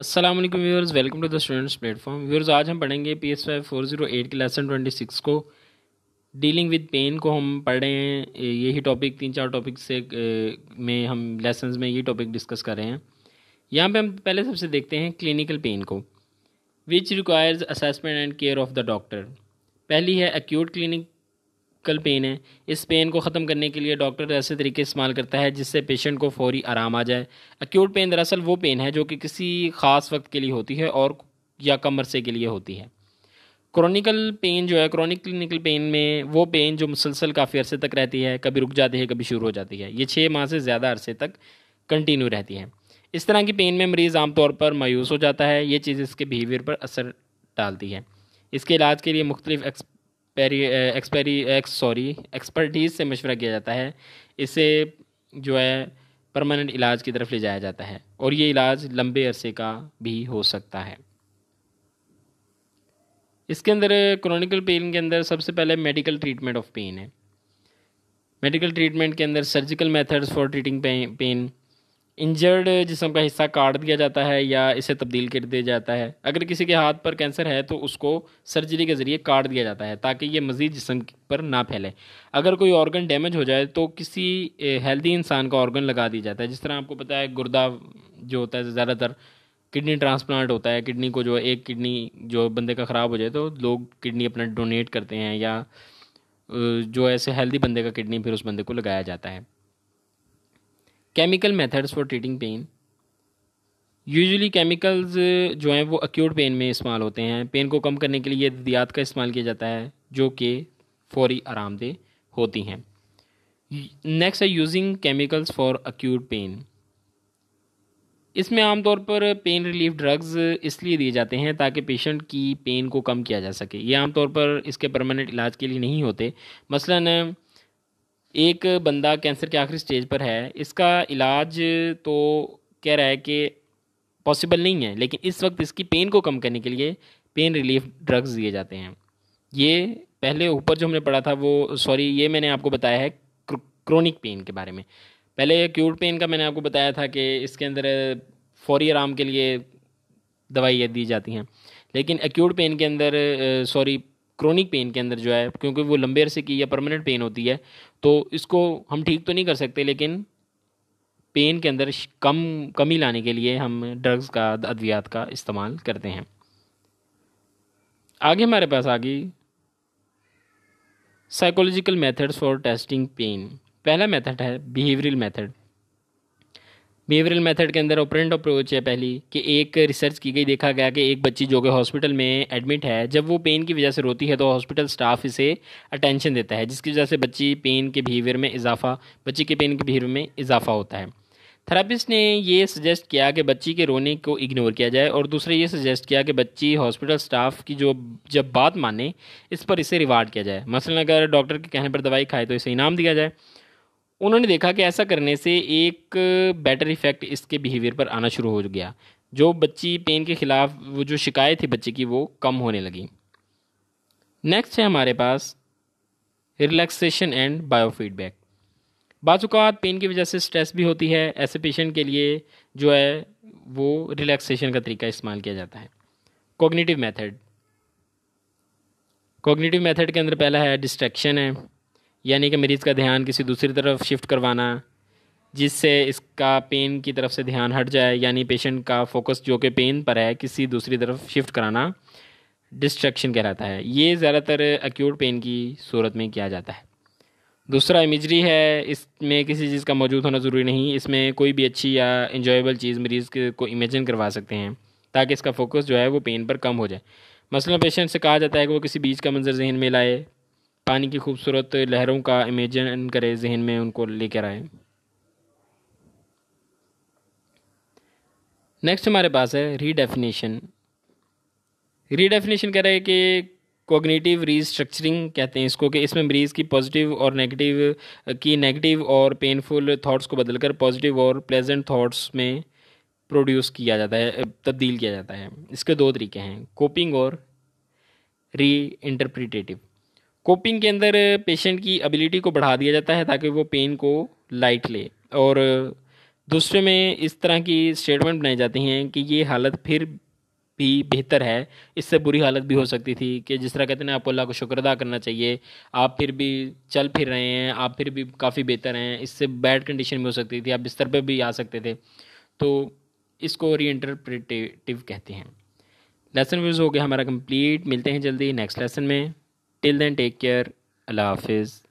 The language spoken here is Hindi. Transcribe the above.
अस्सलाम वालेकुम viewers, welcome to the students platform. Viewers, आज हम पढ़ेंगे PS5 408 के लेसन 26 को। डीलिंग विद पेन को हम पढ़ रहे हैं। यही टॉपिक 3-4 टॉपिक से में हम लेसन्स में ये टॉपिक डिस्कस कर रहे हैं। यहाँ पे हम पहले सबसे देखते हैं क्लिनिकल पेन को, which requires assessment and care of the doctor. पहली है एक्यूट क्लिनिकल पेन है। इस पेन को ख़त्म करने के लिए डॉक्टर ऐसे तरीके इस्तेमाल करता है जिससे पेशेंट को फौरी आराम आ जाए। एक्यूट पेन दरअसल वो पेन है जो कि किसी ख़ास वक्त के लिए होती है और या कम अरसे के लिए होती है। क्रॉनिकल पेन जो है, क्रॉनिक क्लिनिकल पेन में वो पेन जो मुसलसल काफ़ी अरसे तक रहती है, कभी रुक जाती है कभी शुरू हो जाती है। ये 6 माह से ज़्यादा अरसे तक कंटिन्यू रहती है। इस तरह की पेन में मरीज़ आमतौर पर मायूस हो जाता है। ये चीज़ इसके बिहेवियर पर असर डालती है। इसके इलाज के लिए मुख्तलिफ एक्सपर्टीज़ से मशवरा किया जाता है। इसे जो है परमानेंट इलाज की तरफ ले जाया जाता है और ये इलाज लंबे अरसे का भी हो सकता है। इसके अंदर क्रॉनिकल पेन के अंदर सबसे पहले मेडिकल ट्रीटमेंट ऑफ पेन है। मेडिकल ट्रीटमेंट के अंदर surgical methods for treating pain. Injured जिस्म का हिस्सा काट दिया जाता है या इसे तब्दील कर दिया जाता है। अगर किसी के हाथ पर कैंसर है तो उसको सर्जरी के ज़रिए काट दिया जाता है ताकि ये मज़ीद जिस्म पर ना फैले। अगर कोई ऑर्गन डैमेज हो जाए तो किसी हेल्दी इंसान का ऑर्गन लगा दिया जाता है। जिस तरह आपको पता है गुर्दा जो होता है, ज़्यादातर किडनी ट्रांसप्लांट होता है। किडनी को जो एक किडनी जो बंदे का ख़राब हो जाए तो लोग किडनी अपना डोनेट करते हैं या जो ऐसे हेल्दी बंदे का किडनी फिर उस बंदे को लगाया जाता है। Chemical methods for treating pain. Usually chemicals जो हैं वो एक्यूट पेन में इस्तेमाल होते हैं। पेन को कम करने के लिए अद्वियात का इस्तेमाल किया जाता है जो कि फौरी आरामदेह होती हैं। नेक्स्ट है using chemicals for acute pain. इसमें आमतौर पर पेन रिलीफ ड्रग्स इसलिए दिए जाते हैं ताकि पेशेंट की पेन को कम किया जा सके। ये आमतौर पर इसके परमानेंट इलाज के लिए नहीं होते। मसलन एक बंदा कैंसर के आखिरी स्टेज पर है, इसका इलाज तो कह रहा है कि पॉसिबल नहीं है, लेकिन इस वक्त इसकी पेन को कम करने के लिए पेन रिलीफ ड्रग्स दिए जाते हैं। ये पहले ऊपर जो हमने पढ़ा था वो ये मैंने आपको बताया है क्रोनिक पेन के बारे में। पहले एक्यूट पेन का मैंने आपको बताया था कि इसके अंदर फौरी आराम के लिए दवाइयाँ दी जाती हैं। लेकिन एक्यूट पेन के अंदर क्रोनिक पेन के अंदर जो है, क्योंकि वो लंबे अरसे की या परमानेंट पेन होती है, तो इसको हम ठीक तो नहीं कर सकते, लेकिन पेन के अंदर कमी लाने के लिए हम ड्रग्स का, अद्वियात का इस्तेमाल करते हैं। आगे हमारे पास आ गई psychological methods for testing pain. पहला मेथड है बिहेवियरल मेथड। बिहेवियरल मेथड के अंदर ऑपरेंट अप्रोच है पहली कि एक रिसर्च की गई, देखा गया कि एक बच्ची जो कि हॉस्पिटल में एडमिट है, जब वो पेन की वजह से रोती है तो हॉस्पिटल स्टाफ इसे अटेंशन देता है, जिसकी वजह से बच्ची के पेन के बिहेवियर में इजाफा होता है। थेरेपिस्ट ने ये सजेस्ट किया कि बच्ची के रोने को इग्नोर किया जाए और दूसरे ये सजेस्ट किया कि बच्ची हॉस्पिटल स्टाफ की जो जब बात माने इस पर इसे रिवार्ड किया जाए। मसलन अगर डॉक्टर के कहने पर दवाई खाए तो इसे इनाम दिया जाए। उन्होंने देखा कि ऐसा करने से एक बेटर इफ़ेक्ट इसके बिहेवियर पर आना शुरू हो गया। जो बच्ची पेन के ख़िलाफ़ वो जो शिकायत थी बच्चे की वो कम होने लगी। नेक्स्ट है हमारे पास रिलैक्सेशन एंड बायोफीडबैक। बाज़-औक़ात पेन की वजह से स्ट्रेस भी होती है। ऐसे पेशेंट के लिए जो है वो रिलैक्सेशन का तरीका इस्तेमाल किया जाता है। Cognitive method. कॉग्निटिव मेथड के अंदर पहला है डिस्ट्रैक्शन है, यानी कि मरीज़ का ध्यान किसी दूसरी तरफ शिफ्ट करवाना जिससे इसका पेन की तरफ से ध्यान हट जाए, यानी पेशेंट का फोकस जो कि पेन पर है किसी दूसरी तरफ शिफ्ट कराना डिस्ट्रैक्शन कहलाता है। ये ज़्यादातर एक्यूट पेन की सूरत में किया जाता है। दूसरा इमेजरी है। इसमें किसी चीज़ का मौजूद होना ज़रूरी नहीं, इसमें कोई भी अच्छी या इंजॉयबल चीज़ मरीज़ को इमेजिन करवा सकते हैं ताकि इसका फोकस जो है वो पेन पर कम हो जाए। मसलन पेशेंट से कहा जाता है कि वो किसी बीच का मंजर जहन में लाए, पानी की खूबसूरत लहरों का इमेजिन करे, जहन में उनको लेकर आए। नेक्स्ट हमारे पास है रीडेफिनेशन। रीडेफिनेशन कह रहा है कि कॉग्निटिव रीस्ट्रक्चरिंग कहते हैं इसको, कि इसमें मरीज़ की पॉजिटिव और नेगेटिव और पेनफुल थॉट्स को बदलकर पॉजिटिव और प्लेजेंट थॉट्स में प्रोड्यूस किया जाता है, तब्दील किया जाता है। इसके दो तरीके हैं, कोपिंग और री इंटरप्रिटेटिव। कोपिंग के अंदर पेशेंट की एबिलिटी को बढ़ा दिया जाता है ताकि वो पेन को लाइट ले, और दूसरे में इस तरह की स्टेटमेंट बनाई जाती हैं कि ये हालत फिर भी बेहतर है, इससे बुरी हालत भी हो सकती थी, कि जिस तरह कहते हैं ना, आपको अल्लाह को शुक्र अदा करना चाहिए, आप फिर भी चल फिर रहे हैं, आप फिर भी काफ़ी बेहतर हैं, इससे बैड कंडीशन भी हो सकती थी, आप बिस्तर पे भी आ सकते थे। तो इसको रीइंटरप्रेटिव कहते हैं। लेसन व्यूज़ हो गया हमारा कंप्लीट। मिलते हैं जल्दी नेक्स्ट लेसन में। Till then take care. अल्लाह हाफिज़।